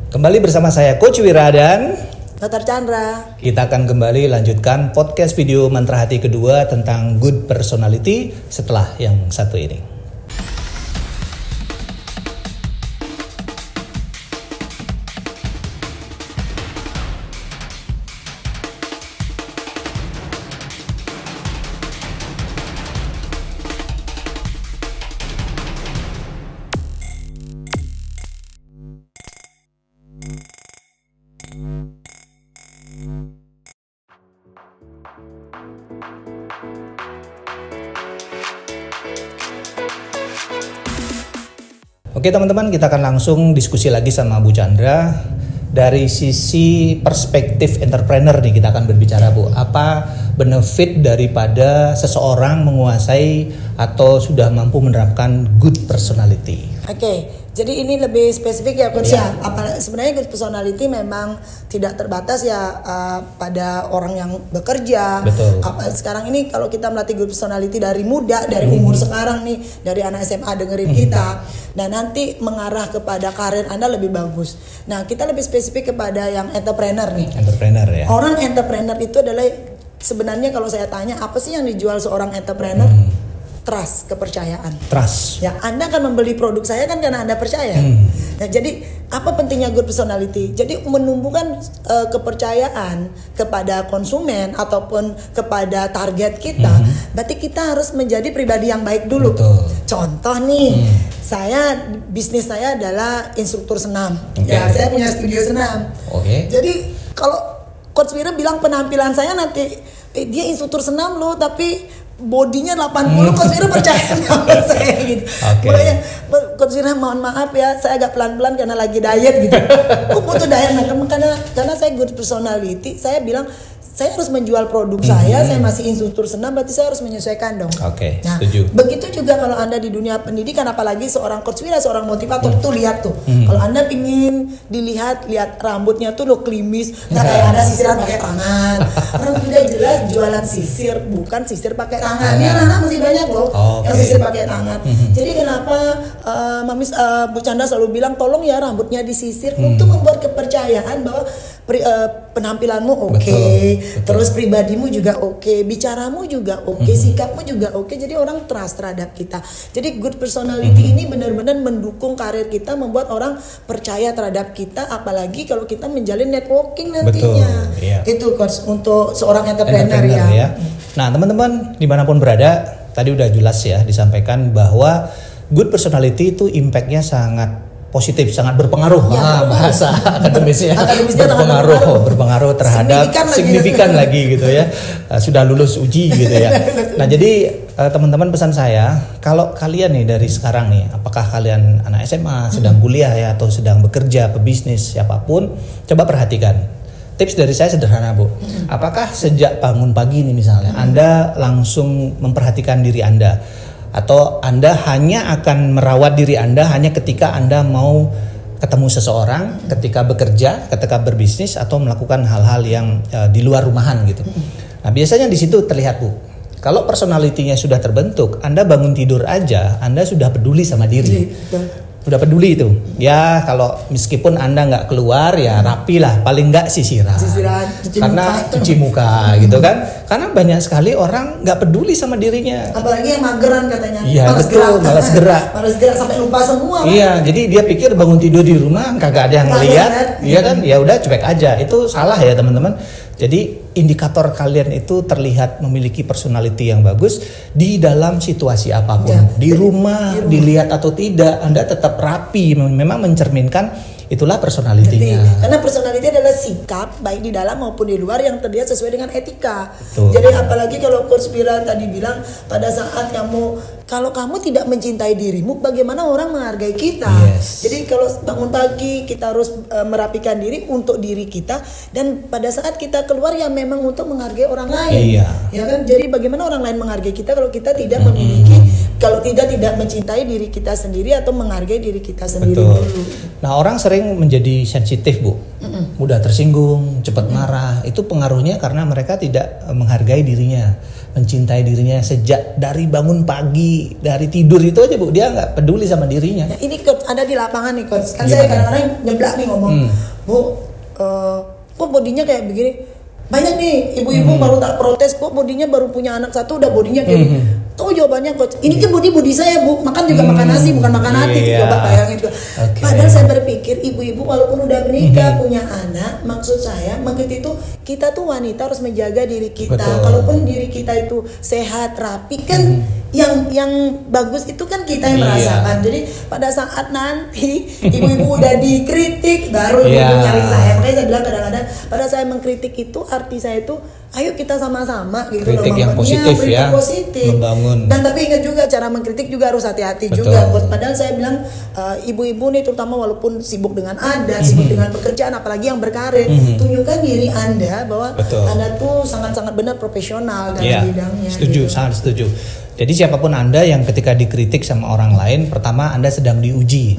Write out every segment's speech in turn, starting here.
Kembali bersama saya Coach Wira dan Dr. Chandra. Kita akan kembali lanjutkan podcast video Mantra Hati kedua tentang good personality setelah yang satu ini. Oke teman-teman, kita akan langsung diskusi lagi sama Bu Chandra. Dari sisi perspektif entrepreneur nih kita akan berbicara, Bu. Apa benefit daripada seseorang menguasai atau sudah mampu menerapkan good personality? Oke, jadi ini lebih spesifik ya Coach ya. Sebenarnya good personality memang tidak terbatas ya pada orang yang bekerja. Betul. Sekarang ini kalau kita melatih good personality dari muda, dari umur sekarang nih, dari anak SMA dengerin kita, dan nanti mengarah kepada karir Anda lebih bagus. Nah, kita lebih spesifik kepada yang entrepreneur nih. Entrepreneur ya. Orang entrepreneur itu adalah sebenarnya kalau saya tanya apa sih yang dijual seorang entrepreneur? Trust, kepercayaan. Trust. Ya, Anda akan membeli produk saya kan karena Anda percaya. Nah, jadi apa pentingnya good personality? Jadi menumbuhkan kepercayaan kepada konsumen ataupun kepada target kita. Berarti kita harus menjadi pribadi yang baik dulu. Betul. Contoh nih, bisnis saya adalah instruktur senam. Okay. Ya, saya punya studio senam. Oke. Jadi kalau Coach Wira bilang penampilan saya nanti dia instruktur senam loh, tapi bodinya 80, Coach Wira percaya sama saya gitu. Makanya Coach Wira mohon maaf ya, saya agak pelan-pelan karena lagi diet gitu. Butuh diet karena saya good personality, saya bilang saya harus menjual produk saya masih instruktur senam, berarti saya harus menyesuaikan dong. Oke, nah, setuju. Begitu juga kalau Anda di dunia pendidikan, apalagi seorang Coach Wira, seorang motivator, tuh lihat tuh. Kalau Anda pingin lihat rambutnya tuh lo klimis, nggak kayak ada sisiran pakai tangan. Orang udah jelas jualan sisir, bukan sisir pakai tangan. Ini anak-anak masih banyak loh yang sisir pakai tangan. Jadi kenapa Bu Chandra selalu bilang tolong ya rambutnya disisir untuk membuat kepercayaan bahwa penampilanmu oke, terus pribadimu juga oke, bicaramu juga oke, sikapmu juga oke. Jadi orang trust terhadap kita. Jadi good personality ini benar-benar mendukung karir kita, membuat orang percaya terhadap kita, apalagi kalau kita menjalin networking nantinya. Betul, iya. Itu Coach untuk seorang entrepreneur ya. Nah teman-teman dimanapun berada, tadi udah jelas ya disampaikan bahwa good personality itu impactnya sangat positif, sangat berpengaruh. Bahasa akademisnya berpengaruh terhadap signifikan lagi gitu ya. Sudah lulus uji gitu ya. Nah jadi teman-teman, pesan saya, kalau kalian nih dari sekarang nih, apakah kalian anak SMA, sedang kuliah ya, atau sedang bekerja, pebisnis, siapapun, coba perhatikan. Tips dari saya sederhana, Bu. Apakah sejak bangun pagi nih misalnya, Anda langsung memperhatikan diri Anda, atau Anda hanya akan merawat diri Anda hanya ketika Anda mau ketemu seseorang, ketika bekerja, ketika berbisnis, atau melakukan hal-hal yang di luar rumahan gitu. Nah biasanya di situ terlihat, Bu. Kalau personalitinya sudah terbentuk, Anda bangun tidur aja, Anda sudah peduli sama diri. Udah peduli itu. Ya kalau meskipun Anda nggak keluar ya rapi lah, paling nggak sisiran, cuci muka gitu kan. Karena banyak sekali orang nggak peduli sama dirinya. Apalagi yang mageran katanya. Iya betul, malas gerak sampai lupa semua. Iya, jadi dia pikir bangun tidur di rumah kagak ada yang ngeliat, iya kan? Ya udah cuek aja. Itu salah ya teman-teman. Jadi indikator kalian itu terlihat memiliki personality yang bagus di dalam situasi apapun. Ya, di rumah, dilihat atau tidak, Anda tetap rapi, memang mencerminkan itulah personalitinya. Karena personality adalah sikap baik di dalam maupun di luar yang terlihat sesuai dengan etika. Betul. Jadi apalagi kalau Coach Wira tadi bilang pada saat kalau kamu tidak mencintai dirimu, bagaimana orang menghargai kita? Yes. Jadi kalau bangun pagi kita harus merapikan diri untuk diri kita, dan pada saat kita keluar ya memang untuk menghargai orang lain. Iya. Ya kan? Jadi bagaimana orang lain menghargai kita kalau kita tidak memiliki Kalau tidak mencintai diri kita sendiri atau menghargai diri kita sendiri Betul. dulu. Nah, orang sering menjadi sensitif, Bu. Mudah tersinggung, cepat marah. Itu pengaruhnya karena mereka tidak menghargai dirinya, mencintai dirinya sejak dari bangun pagi, dari tidur itu aja, Bu. Dia nggak peduli sama dirinya. Nah, ini Coach, ada di lapangan nih Coach. Kan Gimana? saya kadang-kadang nyeblak nih ngomong, Bu, kok bodinya kayak begini? Banyak nih ibu-ibu baru tak protes, kok bodinya baru punya anak satu udah bodinya kayak gini. Tahu jawabannya Coach, ini kan body saya Bu, makan juga makan nasi bukan makan hati. Iya. Coba bayangin Coach. Okay. Padahal saya berpikir ibu-ibu walaupun udah menikah punya anak, maksud saya mengkritik itu kita tuh wanita harus menjaga diri kita. Betul. Kalaupun diri kita itu sehat, rapi kan yang bagus itu kan kita yang merasakan. Jadi pada saat nanti ibu-ibu udah dikritik baru ibu nyari saya. Makanya saya bilang kadang-kadang pada saya mengkritik itu arti saya itu ayo kita sama-sama gitu Kritik loh. yang positif ya, positif. membangun. Dan tapi ingat juga cara mengkritik juga harus hati-hati Betul. juga. Padahal saya bilang ibu-ibu nih terutama walaupun sibuk dengan adat, sibuk dengan pekerjaan apalagi yang berkarir, tunjukkan diri Anda bahwa Betul. Anda tuh sangat-sangat benar profesional dalam bidangnya. Setuju, gitu. sangat setuju. Jadi siapapun Anda yang ketika dikritik sama orang lain, pertama Anda sedang diuji.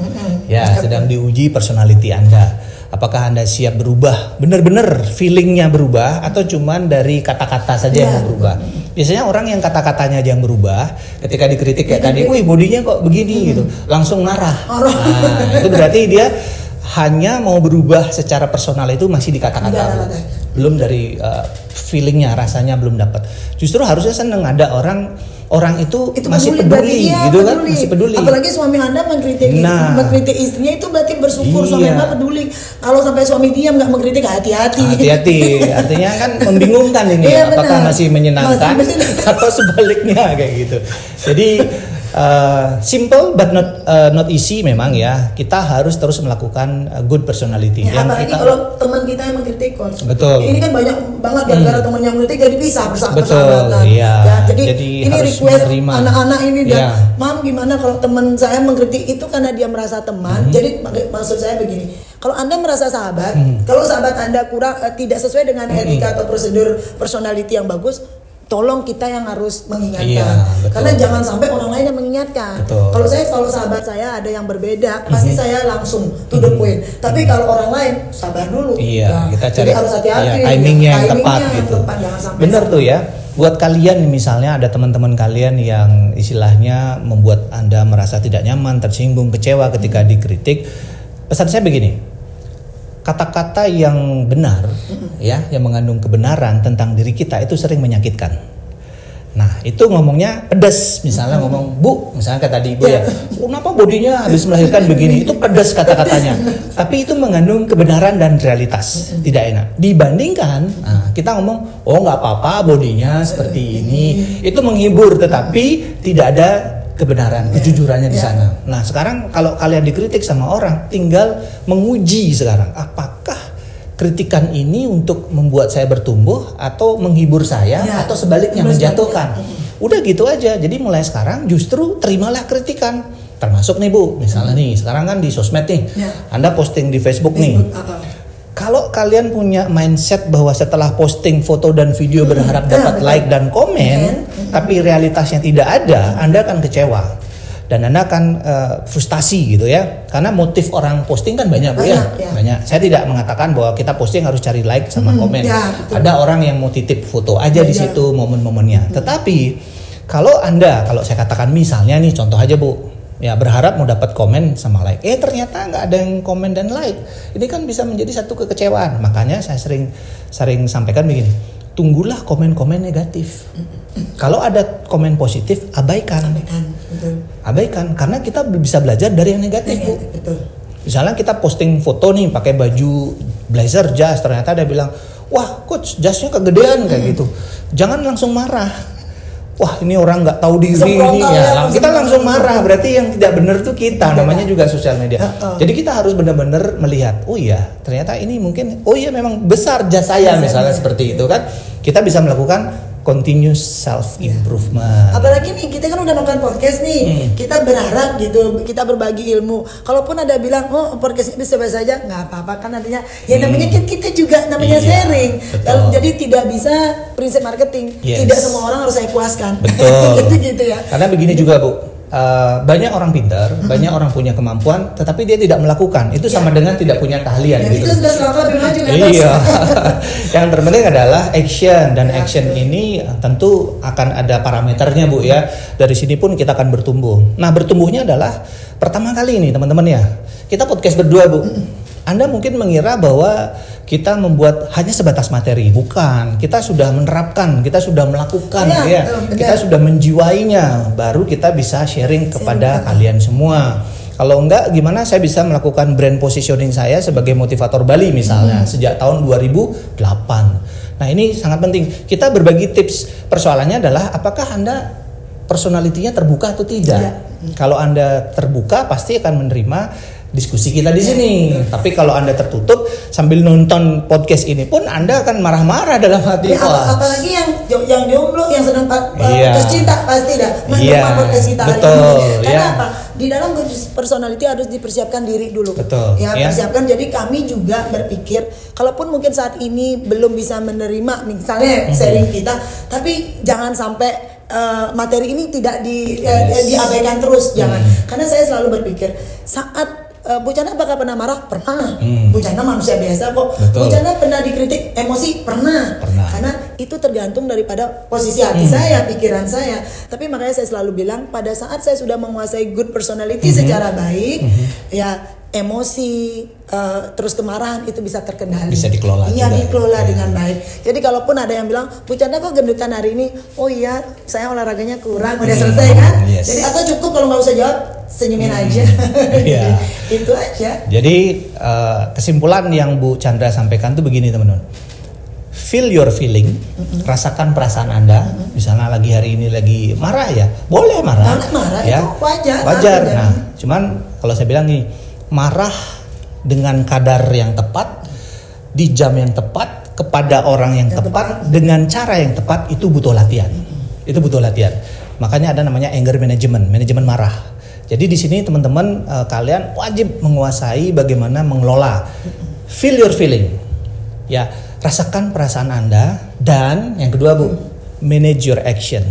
Sedang diuji personality Anda. Apakah Anda siap berubah, benar-benar feelingnya berubah, atau cuman dari kata-kata saja yang berubah? Biasanya orang yang kata-katanya aja yang berubah, ketika dikritik kayak tadi, wih bodinya kok begini gitu, langsung marah. Nah, itu berarti dia hanya mau berubah secara personal itu masih di kata-kata, belum dari feelingnya, rasanya belum dapat. Justru harusnya seneng ada orang itu masih peduli gitu kan, masih peduli. Apalagi suami Anda mengkritik istrinya itu berarti bersyukur suami Anda peduli. Kalau sampai suami diam nggak mengkritik hati-hati. Artinya kan membingungkan ini apakah masih menyenangkan atau sebaliknya kayak gitu. Jadi simple but not easy memang ya. Kita harus terus melakukan good personality. Ya, apalagi kalau teman kita yang mengkritik Coach. Betul. Ini kan banyak banget gara-gara teman yang mengkritik jadi pisah Betul. bersahabatan. Iya. Ya, jadi ini request menerima. anak-anak ini dan Mam gimana kalau teman saya mengkritik itu karena dia merasa teman. Jadi maksud saya begini. Kalau Anda merasa sahabat, kalau sahabat Anda kurang tidak sesuai dengan etika atau prosedur personality yang bagus, tolong kita yang harus mengingatkan. Karena jangan sampai orang lain yang mengingatkan. Kalau sahabat saya ada yang berbeda, pasti saya langsung to the point. Tapi kalau orang lain sabar dulu. Kita cari jadi harus hati-hati. Timingnya yang tepat gitu. Bener tuh ya. Buat kalian misalnya ada teman-teman kalian yang istilahnya membuat Anda merasa tidak nyaman, tersinggung, kecewa ketika dikritik. Pesan saya begini. Kata-kata yang benar yang mengandung kebenaran tentang diri kita itu sering menyakitkan. Nah, itu ngomongnya pedas, misalnya ngomong, "Bu," misalnya kata tadi Ibu ya, "Kenapa bodinya habis melahirkan begini?" Itu pedas kata-katanya. Tapi itu mengandung kebenaran dan realitas. Tidak enak. Dibandingkan, kita ngomong, "Oh, nggak apa-apa bodinya seperti ini." Itu menghibur tetapi tidak ada kebenaran, kejujurannya di sana. Nah, sekarang kalau kalian dikritik sama orang, tinggal menguji sekarang, apakah kritikan ini untuk membuat saya bertumbuh atau menghibur saya atau sebaliknya menjatuhkan. Udah gitu aja. Jadi mulai sekarang justru terimalah kritikan. Termasuk nih Bu, misalnya nih, sekarang kan di sosmed nih. Anda posting di Facebook nih. Kalau kalian punya mindset bahwa setelah posting foto dan video berharap dapat like dan komen, tapi realitasnya tidak ada, Anda akan kecewa. Dan Anda akan frustasi gitu ya. Karena motif orang posting kan banyak Bu ya. Banyak. Saya tidak mengatakan bahwa kita posting harus cari like sama komen. Ada orang yang mau titip foto aja di situ momen-momennya. Tetapi kalau saya katakan misalnya nih contoh aja Bu, ya berharap mau dapat komen sama like, ternyata nggak ada yang komen dan like, ini kan bisa menjadi satu kekecewaan. Makanya saya sering sampaikan begini, tunggulah komen-komen negatif. Kalau ada komen positif, abaikan, karena kita bisa belajar dari yang negatif Bu. Misalnya kita posting foto nih pakai baju blazer jas, ternyata ada bilang, "Wah coach, jasnya kegedean," kayak gitu. Jangan langsung marah. Wah ini orang nggak tahu diri ini ya, kita langsung marah. Berarti yang tidak benar tuh kita, namanya juga sosial media. Jadi kita harus benar-benar melihat, oh iya ternyata ini mungkin, oh iya memang besar jas saya misalnya seperti itu kan. Kita bisa melakukan continuous self improvement. Apalagi nih kita kan udah melakukan podcast nih, kita berharap gitu, kita berbagi ilmu. Kalaupun ada bilang podcast ini biasa saja, nggak apa-apa kan, artinya ya namanya kan kita juga namanya sharing. Jadi tidak bisa prinsip marketing, tidak semua orang harus saya puaskan. Betul. gitu ya. Karena begini juga Bu. Banyak orang pintar, banyak orang punya kemampuan, tetapi dia tidak melakukan. Itu sama dengan tidak punya keahlian. Gitu. Itu sudah selangkah lebih maju kan? Iya. Yang terpenting adalah action, dan action ini tentu akan ada parameternya Bu ya. Dari sini pun kita akan bertumbuh. Nah, bertumbuhnya adalah pertama kali ini teman-teman ya. Kita podcast berdua Bu. Anda mungkin mengira bahwa kita membuat hanya sebatas materi, bukan. Kita sudah menerapkan, kita sudah melakukan, kita sudah menjiwainya, baru kita bisa sharing kepada kalian semua. Kalau enggak, gimana saya bisa melakukan brand positioning saya sebagai motivator Bali misalnya sejak tahun 2008. Nah ini sangat penting. Kita berbagi tips. Persoalannya adalah apakah Anda personalitinya terbuka atau tidak? Kalau Anda terbuka, pasti akan menerima diskusi kita di sini. Tapi kalau Anda tertutup sambil nonton podcast ini pun Anda akan marah-marah dalam hati. Apalagi yang jomblo yang sedang putus cinta pasti dah menerima podcast kita hari ini. Karena apa? Di dalam personality harus dipersiapkan diri dulu. Betul. Persiapkan. Jadi kami juga berpikir, kalaupun mungkin saat ini belum bisa menerima misalnya sharing kita, tapi jangan sampai materi ini tidak diabaikan terus, jangan. Karena saya selalu berpikir saat Bu Chandra apakah pernah marah? Pernah. Bu Chandra manusia biasa kok. Bu Chandra pernah dikritik emosi? Pernah. Karena itu tergantung daripada posisi hati saya, pikiran saya. Tapi makanya saya selalu bilang, pada saat saya sudah menguasai good personality secara baik, ya emosi, terus kemarahan itu bisa terkendali. Bisa dikelola. Iya, dikelola dengan baik. Jadi kalaupun ada yang bilang, Bu Chandra kok gendutan hari ini? Oh iya, saya olahraganya kurang. Udah selesai kan? Jadi atau cukup kalau nggak usah jawab, senyumin aja. Itu aja. Jadi kesimpulan yang Bu Chandra sampaikan tuh begini teman-teman. Feel your feeling, rasakan perasaan Anda. Misalnya lagi hari ini lagi marah ya, boleh marah. Marah ya, itu wajar. Wajar. Nah, cuman kalau saya bilang gini, marah dengan kadar yang tepat, di jam yang tepat, kepada orang yang tepat, dengan cara yang tepat, itu butuh latihan. Itu butuh latihan. Makanya ada namanya anger management, manajemen marah. Jadi di sini teman-teman kalian wajib menguasai bagaimana mengelola feel your feeling. Ya, rasakan perasaan Anda, dan yang kedua Bu, manage your action.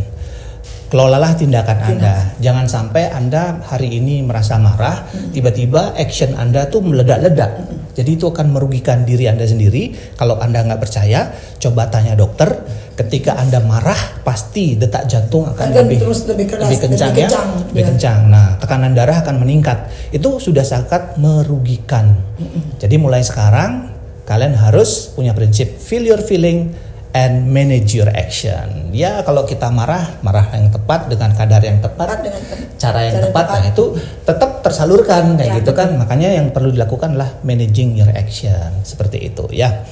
Kelolalah tindakan Anda. Jangan sampai Anda hari ini merasa marah, tiba-tiba action Anda tuh meledak-ledak. Jadi itu akan merugikan diri Anda sendiri. Kalau Anda nggak percaya, coba tanya dokter. Ketika Anda marah, pasti detak jantung akan lebih kencang ya, lebih kencang. Nah, tekanan darah akan meningkat. Itu sudah sangat merugikan. Jadi mulai sekarang kalian harus punya prinsip feel your feeling and manage your action. Ya, kalau kita marah yang tepat dengan kadar yang tepat, cara yang tepat, nah itu tetap tersalurkan kayak gitu kan. Makanya yang perlu dilakukan adalah managing your action, seperti itu ya.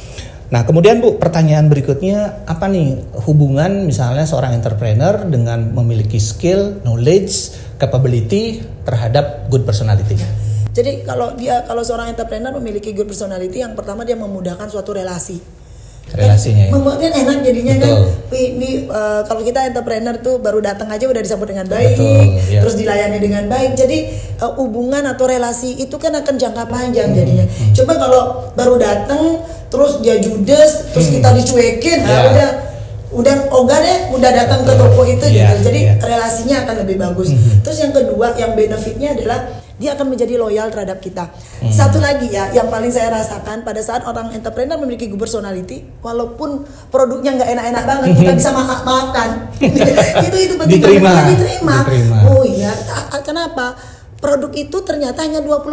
Nah, kemudian Bu, pertanyaan berikutnya apa nih hubungan misalnya seorang entrepreneur dengan memiliki skill, knowledge, capability terhadap good personality? Jadi kalau seorang entrepreneur memiliki good personality, yang pertama dia memudahkan suatu relasinya membuatnya enak jadinya. Betul. Kan ini kalau kita entrepreneur tuh baru datang aja udah disambut dengan baik. Betul, terus dilayani dengan baik. Jadi hubungan atau relasi itu kan akan jangka panjang jadinya. Coba kalau baru datang terus dia judes, terus kita dicuekin, udah ogah deh, udah datang ke toko itu gitu. Jadi relasinya akan lebih bagus. Terus yang kedua, yang benefitnya adalah dia akan menjadi loyal terhadap kita. Satu lagi ya, yang paling saya rasakan pada saat orang entrepreneur memiliki good personality, walaupun produknya nggak enak-enak banget, kita bisa maafkan. itu penting banget, diterima. Oh iya, kenapa? Produk itu ternyata hanya 20%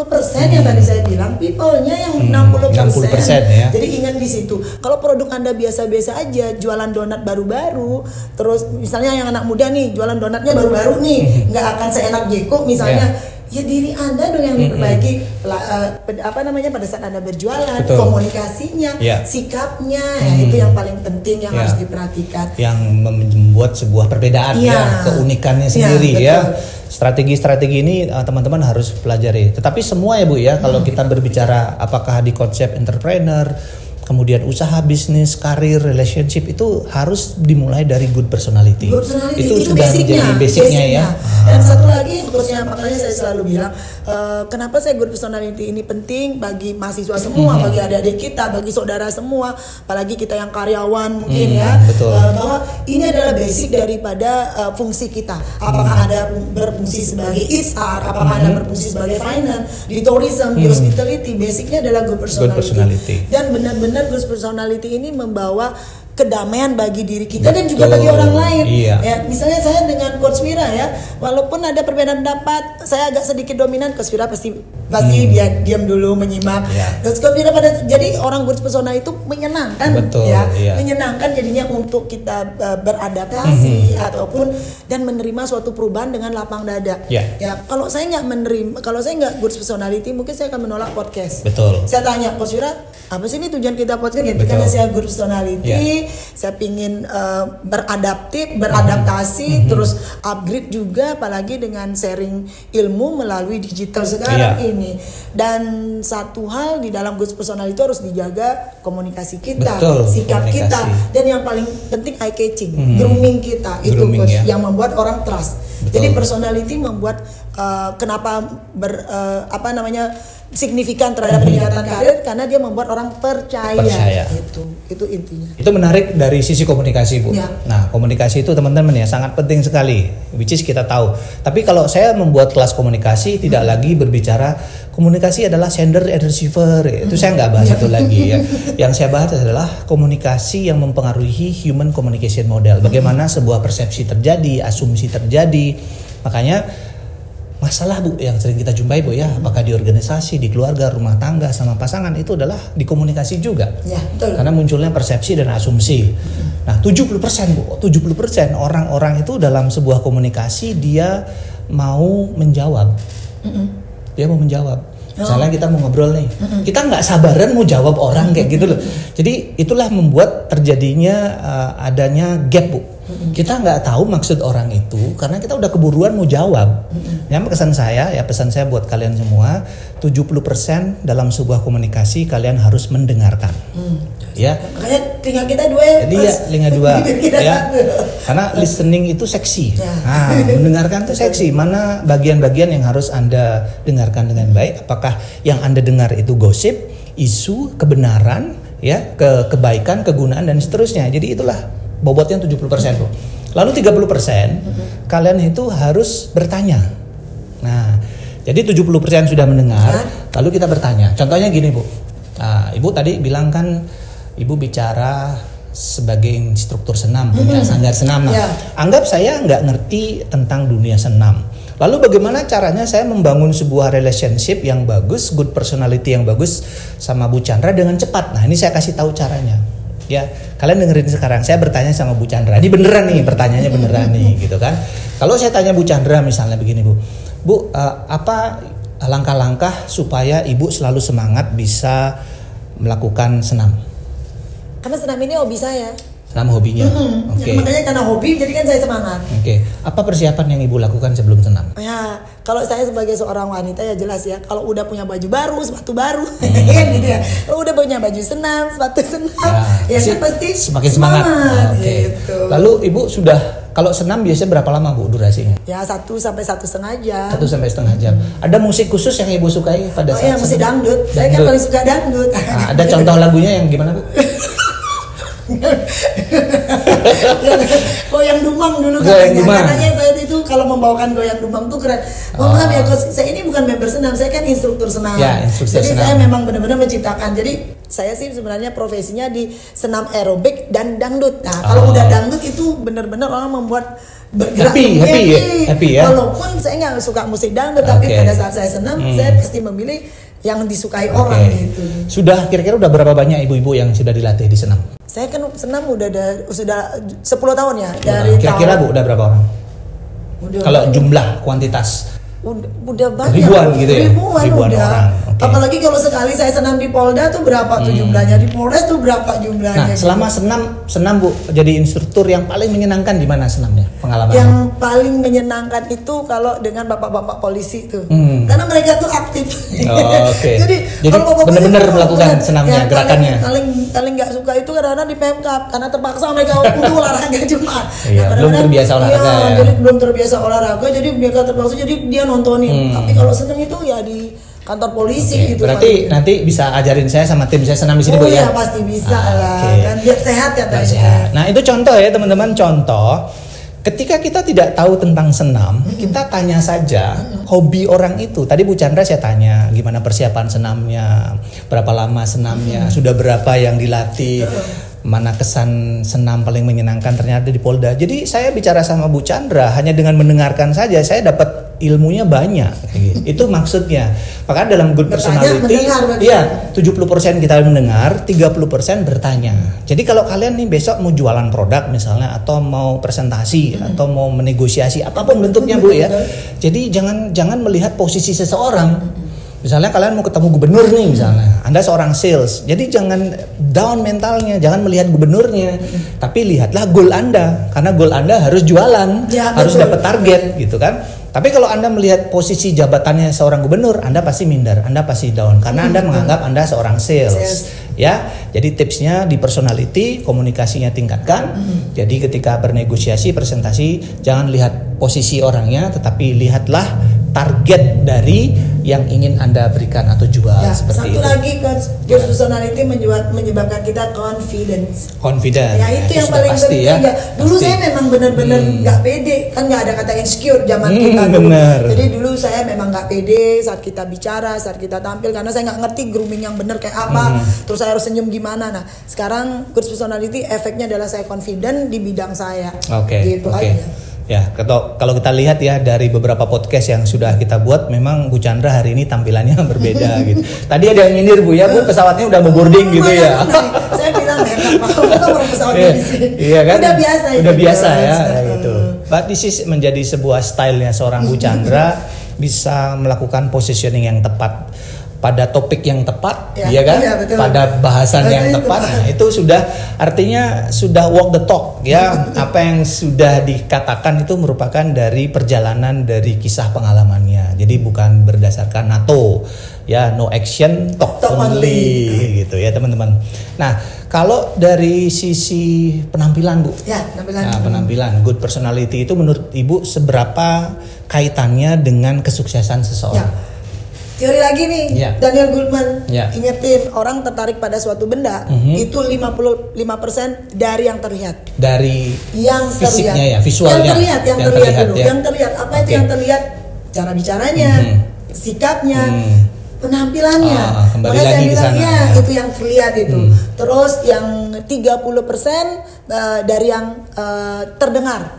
yang tadi saya bilang, people-nya yang 60%. Ya. Jadi ingat di situ. Kalau produk Anda biasa-biasa aja, jualan donat baru-baru, terus misalnya yang anak muda nih, jualan donatnya baru-baru nih, nggak akan seenak Jeko misalnya. Ya diri Anda dong yang diperbaiki, pada saat Anda berjualan. Betul. Komunikasinya, sikapnya, itu yang paling penting yang harus diperhatikan. Yang membuat sebuah perbedaan keunikannya sendiri ya. Strategi-strategi ini teman-teman harus pelajari. Tetapi semua ya Bu ya, kalau kita berbicara apakah di konsep entrepreneur, kemudian usaha, bisnis, karir, relationship itu harus dimulai dari good personality. Itu sudah menjadi basicnya ya. Dan satu lagi, khususnya makanya saya selalu bilang, kenapa saya good personality ini penting bagi mahasiswa semua, bagi adik-adik kita, bagi saudara semua, apalagi kita yang karyawan mungkin ya, bahwa ini adalah basic daripada fungsi kita. Apakah ada berfungsi sebagai HR, apakah ada berfungsi sebagai finance, di tourism, di hospitality, basicnya adalah good personality. Dan benar-benar good personality ini membawa kedamaian bagi diri kita dan juga bagi orang lain. Ya, misalnya saya dengan Coach Wira ya, walaupun ada perbedaan pendapat, saya agak sedikit dominan, Coach Wira pasti dia diam dulu menyimak. Coach Wira jadi orang good personality itu menyenangkan, menyenangkan jadinya untuk kita beradaptasi ataupun dan menerima suatu perubahan dengan lapang dada. Ya, kalau saya nggak good personality, mungkin saya akan menolak podcast. Saya tanya Coach Wira, apa sih ini tujuan kita podcast? Karena saya good personality. Saya pingin beradaptasi, terus upgrade juga, apalagi dengan sharing ilmu melalui digital sekarang ini. Dan satu hal di dalam good personality itu harus dijaga komunikasi kita, sikap kita, dan yang paling penting eye catching, grooming kita itu yang membuat orang trust. Jadi personality membuat kenapa signifikan terhadap peningkatan karir, karena dia membuat orang percaya. Itu intinya. Itu menarik dari sisi komunikasi, Bu. Nah, komunikasi itu teman-teman ya sangat penting sekali, which is kita tahu. Tapi kalau saya membuat kelas komunikasi, tidak lagi berbicara komunikasi adalah sender and receiver, itu saya nggak bahas itu lagi ya. Yang saya bahas adalah komunikasi yang mempengaruhi human communication model. Bagaimana sebuah persepsi terjadi, asumsi terjadi. Makanya masalah Bu yang sering kita jumpai Bu ya, apakah di organisasi, di keluarga, rumah tangga, sama pasangan, itu adalah di komunikasi juga. Karena munculnya persepsi dan asumsi. Nah 70% Bu, 70% orang-orang itu dalam sebuah komunikasi dia mau menjawab. Dia mau menjawab. Misalnya kita mau ngobrol nih, kita nggak sabaran mau jawab orang kayak gitu loh. Jadi itulah membuat terjadinya adanya gap Bu. Kita nggak tahu maksud orang itu karena kita udah keburuan mau jawab. Pesan saya buat kalian semua, 70% dalam sebuah komunikasi kalian harus mendengarkan. Ya. Makanya telinga kita dua. Jadi ya telinga dua. Ya. Karena listening itu seksi. Nah, mendengarkan itu seksi. Mana bagian-bagian yang harus Anda dengarkan dengan baik? Apakah yang Anda dengar itu gosip, isu, kebenaran, ya, kebaikan, kegunaan dan seterusnya. Jadi itulah bobotnya 70% Bu. Lalu 30% kalian itu harus bertanya. Nah, jadi 70% sudah mendengar, lalu kita bertanya. Contohnya gini Bu. Nah, Ibu tadi bilang kan Ibu bicara sebagai instruktur senam, punya sanggar senam. Nah, anggap saya nggak ngerti tentang dunia senam. Lalu bagaimana caranya saya membangun sebuah relationship yang bagus, good personality yang bagus sama Bu Chandra dengan cepat? Nah, ini saya kasih tahu caranya. Ya, kalian dengerin sekarang. Saya bertanya sama Bu Chandra. Ini beneran nih, pertanyaannya beneran nih, gitu kan? Kalau saya tanya Bu Chandra misalnya begini Bu, apa langkah-langkah supaya Ibu selalu semangat bisa melakukan senam? Karena senam ini hobi saya. Senam hobinya. Oke. Makanya karena hobi, jadi kan saya semangat. Oke. Apa persiapan yang Ibu lakukan sebelum senam? Ya, kalau saya sebagai seorang wanita ya jelas ya. Kalau udah punya baju baru, sepatu baru, gitu ya. Kalau udah punya baju senam, sepatu senam, ya kan pasti semakin semangat. Gitu. Lalu Ibu sudah, kalau senam biasanya berapa lama Bu durasinya? Ya 1 sampai 1,5 jam. 1 sampai 1,5 jam. Ada musik khusus yang Ibu sukai pada saat musik dangdut. Saya kan paling suka dangdut. Nah, ada contoh lagunya yang gimana Bu? Goyang dumang dulu katanya saya itu kalau membawakan goyang dumang tuh keren. Maaf ya, saya ini bukan member senam, saya kan instruktur senam. Jadi saya memang benar-benar menciptakan. Jadi saya sih sebenarnya profesinya di senam aerobik dan dangdut. Nah, kalau udah dangdut itu benar-benar orang membuat bergerak happy ya. Walaupun saya nggak suka musik dangdut, tapi pada saat saya senam, saya pasti memilih yang disukai orang gitu. Sudah kira-kira udah berapa banyak ibu-ibu yang sudah dilatih di senam? Saya kan senam sudah 10 tahun ya dari kira-kira Bu udah berapa orang? Udah kalau jumlah kuantitas udah banyak, ribuan gitu ya? ribuan udah. Orang. Okay. Apalagi kalau sekali saya senam di Polda tuh berapa tuh jumlahnya, di Polres tuh berapa jumlahnya. Nah, selama senam Bu, jadi instruktur yang paling menyenangkan di mana senamnya? Pengalaman? Yang paling menyenangkan itu kalau dengan bapak-bapak polisi tuh, karena mereka tuh aktif. Oke. Jadi kalau benar-benar melakukan senamnya, gerakannya. Paling nggak suka itu karena di Pemkab, karena terpaksa mereka untuk olahraga Jumat. Iya, belum terbiasa olahraga ya. Jadi belum terbiasa olahraga, jadi mereka terpaksa, jadi dia nontonin. Tapi kalau senam itu ya di kantor polisi gitu. Berarti nanti bisa ajarin saya sama tim saya senam di sini Bu ya? Iya pasti bisa lah, kan biar sehat ya tadi. Nah itu contoh ya teman-teman, contoh. Ketika kita tidak tahu tentang senam, kita tanya saja hobi orang itu. Tadi Bu Chandra saya tanya gimana persiapan senamnya, berapa lama senamnya, sudah berapa yang dilatih, mana kesan senam paling menyenangkan ternyata di Polda. Jadi saya bicara sama Bu Chandra hanya dengan mendengarkan saja saya dapat ilmunya banyak. Itu maksudnya. Maka dalam good personality, ya 70% kita mendengar, 30% bertanya. Jadi kalau kalian nih besok mau jualan produk misalnya, atau mau presentasi, atau mau menegosiasi apapun bentuknya Bu ya. Jadi jangan melihat posisi seseorang. Misalnya kalian mau ketemu gubernur nih misalnya, Anda seorang sales, jadi jangan down mentalnya, jangan melihat gubernurnya, tapi lihatlah goal Anda, karena goal Anda harus jualan, harus dapat target gitu kan. Tapi kalau Anda melihat posisi jabatannya seorang gubernur, Anda pasti minder, Anda pasti down, karena Anda menganggap Anda seorang sales. Ya, jadi tipsnya di personality, komunikasinya tingkatkan. Jadi ketika bernegosiasi, presentasi, jangan lihat posisi orangnya, tetapi lihatlah target dari yang ingin Anda berikan atau jual seperti itu. Satu lagi good personality menyebabkan kita confidence. Ya itu yang paling penting ya. Dulu saya memang benar-benar nggak pede, kan nggak ada kata insecure zaman kita dulu. Jadi dulu saya memang nggak pede saat kita bicara, saat kita tampil, karena saya nggak ngerti grooming yang benar kayak apa. Terus saya harus senyum gimana. Nah sekarang good personality efeknya adalah saya confident di bidang saya. Gitu aja. Ya, kalau kita lihat ya dari beberapa podcast yang sudah kita buat, memang Bu Chandra hari ini tampilannya berbeda gitu. Tadi ada yang nyindir Bu ya, Bu pesawatnya udah mau boarding gitu ya. Saya bilang orang pesawatnya di sini. Iya kan? Udah biasa ya gitu. But this is menjadi sebuah stylenya seorang Bu Chandra, bisa melakukan positioning yang tepat pada topik yang tepat, ya kan? Pada bahasan yang tepat. Nah, itu sudah artinya sudah walk the talk ya. Apa yang sudah dikatakan itu merupakan dari perjalanan dari kisah pengalamannya. Jadi bukan berdasarkan NATO ya, no action talk only gitu ya teman-teman. Nah, kalau dari sisi penampilan Bu, penampilan good personality itu menurut Ibu seberapa kaitannya dengan kesuksesan seseorang? Teori lagi nih, Daniel Goleman ingetin orang tertarik pada suatu benda itu 55% dari yang terlihat. Dari yang fisiknya ya, visualnya. Yang terlihat dulu. Yang terlihat apa itu yang terlihat? Cara bicaranya, sikapnya, penampilannya. Kembali lagi ke sana. Itu yang terlihat itu. Terus yang 30% dari yang terdengar.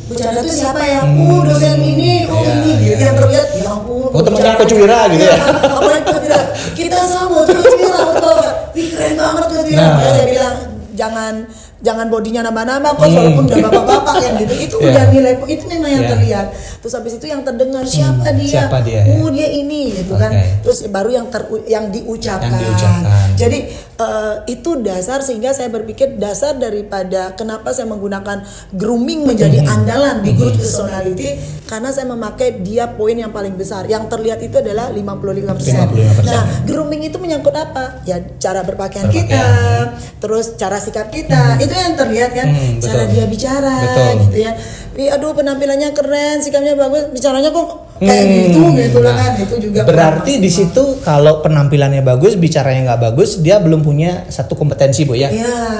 Bu Chandra itu siapa ya? Dosen ini, ini gitu. Yang terlihat, ya ampun. Temennya Coach Wira gitu ya? Apalagi Coach Wira. Kita sama Coach Wira, betul. Keren banget Coach Wira. Makanya saya bilang, jangan bodinya nambah-nambah, kok walaupun udah bapak-bapak kan gitu. Itu udah nilai, itu memang yang terlihat. Terus habis itu yang terdengar, siapa dia? Dia ini gitu kan. Terus baru yang diucapkan. Jadi itu dasar, sehingga saya berpikir dasar daripada kenapa saya menggunakan grooming menjadi andalan di good personality, karena saya memakai dia poin yang paling besar. Yang terlihat itu adalah 55%. Nah, grooming itu menyangkut apa? Ya cara berpakaian kita, terus cara sikap kita. Itu yang terlihat kan, cara dia bicara gitu ya. Aduh penampilannya keren, sikapnya bagus, bicaranya kok kayak gitu lah kan. Itu juga berarti di situ kalau penampilannya bagus, bicaranya nggak bagus, dia belum punya satu kompetensi Bu ya.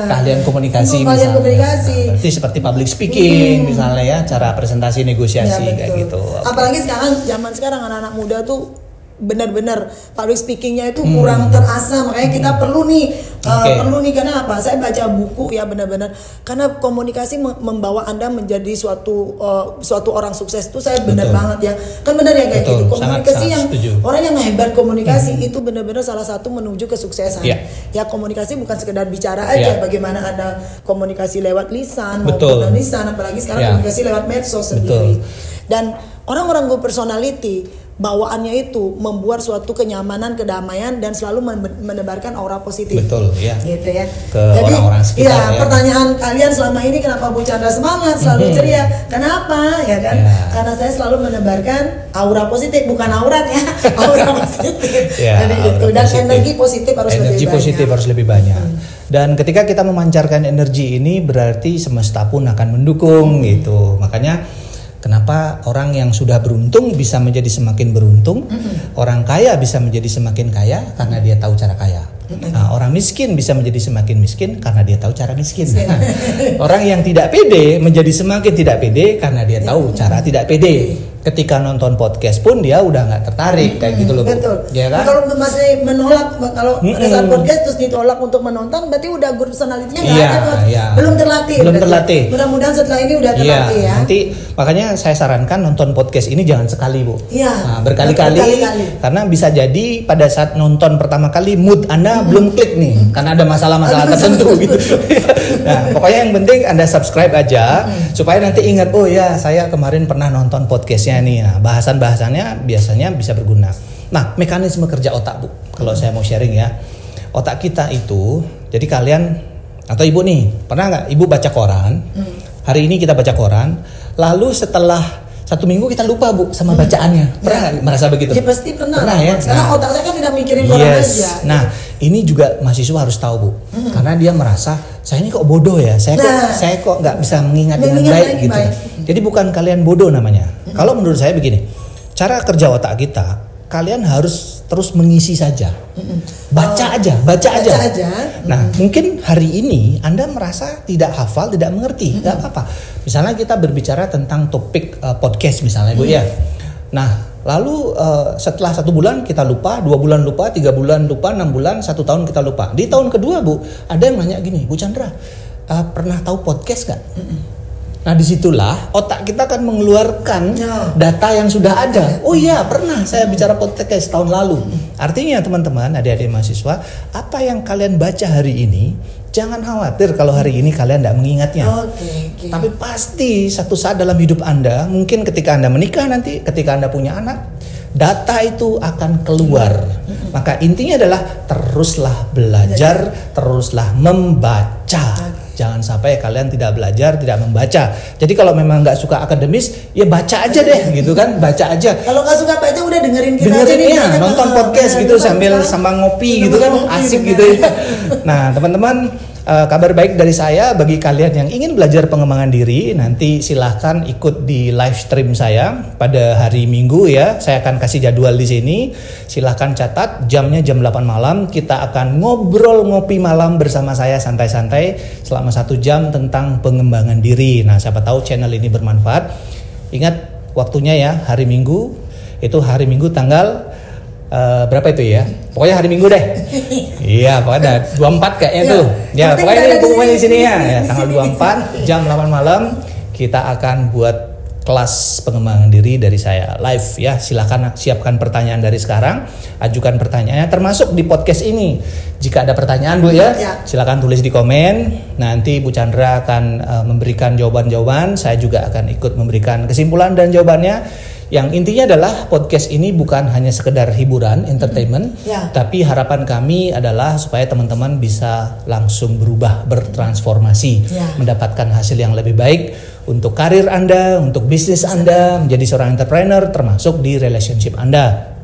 Keahlian komunikasi misalnya. Berarti seperti public speaking misalnya ya, cara presentasi, negosiasi kayak gitu. Apalagi zaman sekarang anak-anak muda tuh benar-benar public speakingnya itu kurang terasa, makanya kita perlu nih karena apa? Saya baca buku ya benar-benar, karena komunikasi membawa Anda menjadi suatu orang sukses itu saya benar banget ya, kan benar ya kayak gitu. Komunikasi orang yang hebat komunikasi itu benar-benar salah satu menuju kesuksesan. Ya komunikasi bukan sekedar bicara aja, bagaimana Anda komunikasi lewat lisan maupun non lisan, apalagi sekarang komunikasi lewat medsos sendiri. Dan Orang-orang good personality bawaannya itu membuat suatu kenyamanan, kedamaian dan selalu menebarkan aura positif. Betul, ya. Gitu ya. Ke orang-orang sekitar. Iya, pertanyaan kalian selama ini kenapa Bu Chandra semangat, selalu ceria? Kenapa? Ya kan? Karena saya selalu menebarkan aura positif, bukan aurat ya, aura positif. Jadi itu dan positif. Energi positif harus lebih banyak. Energi positif harus lebih banyak. Dan ketika kita memancarkan energi ini berarti semesta pun akan mendukung gitu. Makanya kenapa orang yang sudah beruntung bisa menjadi semakin beruntung, orang kaya bisa menjadi semakin kaya karena dia tahu cara kaya. Nah, orang miskin bisa menjadi semakin miskin karena dia tahu cara miskin. Orang yang tidak pede menjadi semakin tidak pede karena dia tahu cara tidak pede. Ketika nonton podcast pun dia udah nggak tertarik kayak gitu loh. Betul. Ya kan? Kalau masih menolak, kalau pada saat podcast terus ditolak untuk menonton, berarti udah good personality-nya nggak ada, belum terlatih. Belum terlatih. Mudah-mudahan setelah ini udah terlatih ya. Nanti makanya saya sarankan nonton podcast ini jangan sekali Bu. Nah, berkali-kali. Karena bisa jadi pada saat nonton pertama kali mood Anda belum klik nih, karena ada masalah-masalah tertentu gitu. Nah, pokoknya yang penting Anda subscribe aja supaya nanti ingat, oh ya saya kemarin pernah nonton podcastnya nih. Nah, bahasan-bahasannya biasanya bisa berguna. Nah, mekanisme kerja otak Bu, kalau saya mau sharing ya, otak kita itu, jadi kalian atau ibu nih, pernah nggak ibu baca koran? Hari ini kita baca koran, lalu setelah 1 minggu kita lupa Bu sama bacaannya. Pernah nggak merasa begitu? Ya pasti pernah ya. Karena otak saya kan tidak mikirin koran aja. Nah, ini juga mahasiswa harus tahu Bu, karena dia merasa saya ini kok bodoh ya, saya kok nggak bisa mengingat dengan baik gitu. Jadi bukan kalian bodoh namanya. Kalau menurut saya begini, cara kerja otak kita, kalian harus terus mengisi saja, baca aja. Nah, mungkin hari ini Anda merasa tidak hafal, tidak mengerti, nggak apa-apa. Misalnya kita berbicara tentang topik podcast misalnya Bu ya. Nah, lalu setelah 1 bulan kita lupa, 2 bulan lupa, 3 bulan lupa, 6 bulan, 1 tahun kita lupa. Di tahun kedua Bu, ada yang nanya gini, Bu Chandra, pernah tahu podcast gak? Nah, disitulah otak kita akan mengeluarkan data yang sudah ada. Oh iya, pernah saya bicara podcast tahun lalu. Artinya teman-teman, adik-adik mahasiswa, apa yang kalian baca hari ini, jangan khawatir kalau hari ini kalian tidak mengingatnya. Tapi pasti satu saat dalam hidup Anda, mungkin ketika Anda menikah nanti, ketika Anda punya anak, data itu akan keluar. Maka intinya adalah teruslah belajar, teruslah membaca. Jangan sampai kalian tidak belajar, tidak membaca. Jadi kalau memang nggak suka akademis, ya baca aja deh, gitu kan, baca aja. Kalau nggak suka baca, udah dengerin kita aja nih, ya, nonton podcast gitu sambil ngopi gitu kan, asik gitu ya. Nah, teman-teman, kabar baik dari saya bagi kalian yang ingin belajar pengembangan diri, nanti silahkan ikut di live stream saya pada hari Minggu ya. Saya akan kasih jadwal di sini. Silahkan catat jamnya jam 8 malam. Kita akan ngobrol ngopi malam bersama saya santai-santai selama 1 jam tentang pengembangan diri. Nah, siapa tahu channel ini bermanfaat. Ingat waktunya ya, hari Minggu. Itu hari Minggu tanggal berapa itu ya? Pokoknya hari Minggu deh. Iya, pokoknya 24 kayaknya tuh. Ya, pokoknya ini pengumuman di sini ya. Tanggal 24 jam 8 malam kita akan buat kelas pengembangan diri dari saya live ya. Silakan siapkan pertanyaan dari sekarang, ajukan pertanyaannya termasuk di podcast ini. Jika ada pertanyaan Bu ya, silakan tulis di komen. Nanti Bu Chandra akan memberikan jawaban-jawaban. Saya juga akan ikut memberikan kesimpulan dan jawabannya. Yang intinya adalah podcast ini bukan hanya sekedar hiburan, entertainment, tapi harapan kami adalah supaya teman-teman bisa langsung berubah, bertransformasi, mendapatkan hasil yang lebih baik untuk karir Anda, untuk bisnis Anda, menjadi seorang entrepreneur, termasuk di relationship Anda.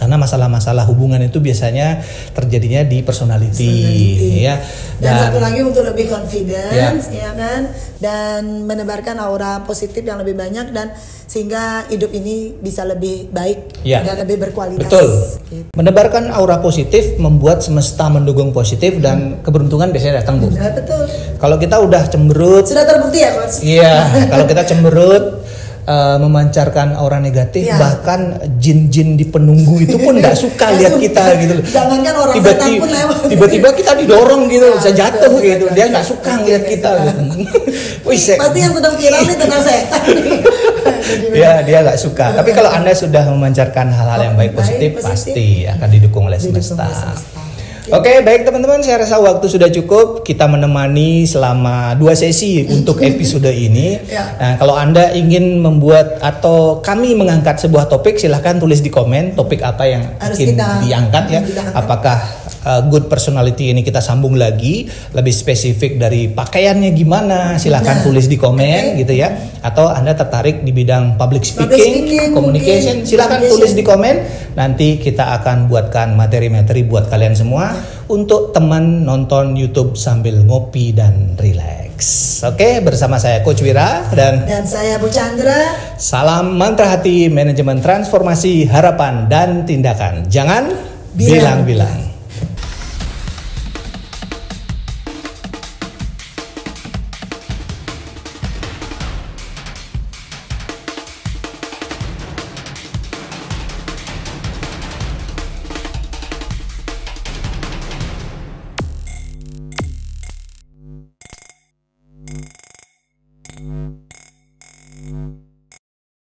Karena masalah-masalah hubungan itu biasanya terjadinya di personality. Ya. Dan satu lagi untuk lebih confidence, ya kan, dan menebarkan aura positif yang lebih banyak dan sehingga hidup ini bisa lebih baik dan lebih berkualitas. Betul. Gitu. Menebarkan aura positif membuat semesta mendukung positif dan keberuntungan biasanya datang Bu. Betul. Kalau kita udah cemberut, sudah terbukti ya Coach? Iya, kalau kita cemberut memancarkan aura negatif, bahkan jin-jin di penunggu itu pun nggak suka lihat kita gitu loh. Jangankan orang setan pun lewat. Tiba-tiba kita didorong gitu, bisa jatuh gitu. Dia nggak suka lihat kita. Pasti yang sedang viral nih tentang setan. Dia nggak suka. Tapi kalau Anda sudah memancarkan hal-hal yang baik positif, pasti akan didukung oleh semesta. Oke, baik teman-teman, saya rasa waktu sudah cukup. Kita menemani selama 2 sesi untuk episode ini. Nah, kalau Anda ingin membuat atau kami mengangkat sebuah topik, silahkan tulis di komen topik apa yang ingin diangkat ya. Apakah good personality ini kita sambung lagi, lebih spesifik dari pakaiannya gimana, silahkan tulis di komen gitu ya. Atau Anda tertarik di bidang public speaking communication, silahkan tulis di komen. Nanti kita akan buatkan materi-materi buat kalian semua untuk teman nonton YouTube sambil ngopi dan relax. Oke, bersama saya Coach Wira dan saya Bu Chandra. Salam mantra hati, manajemen transformasi, harapan dan tindakan. Jangan bilang-bilang.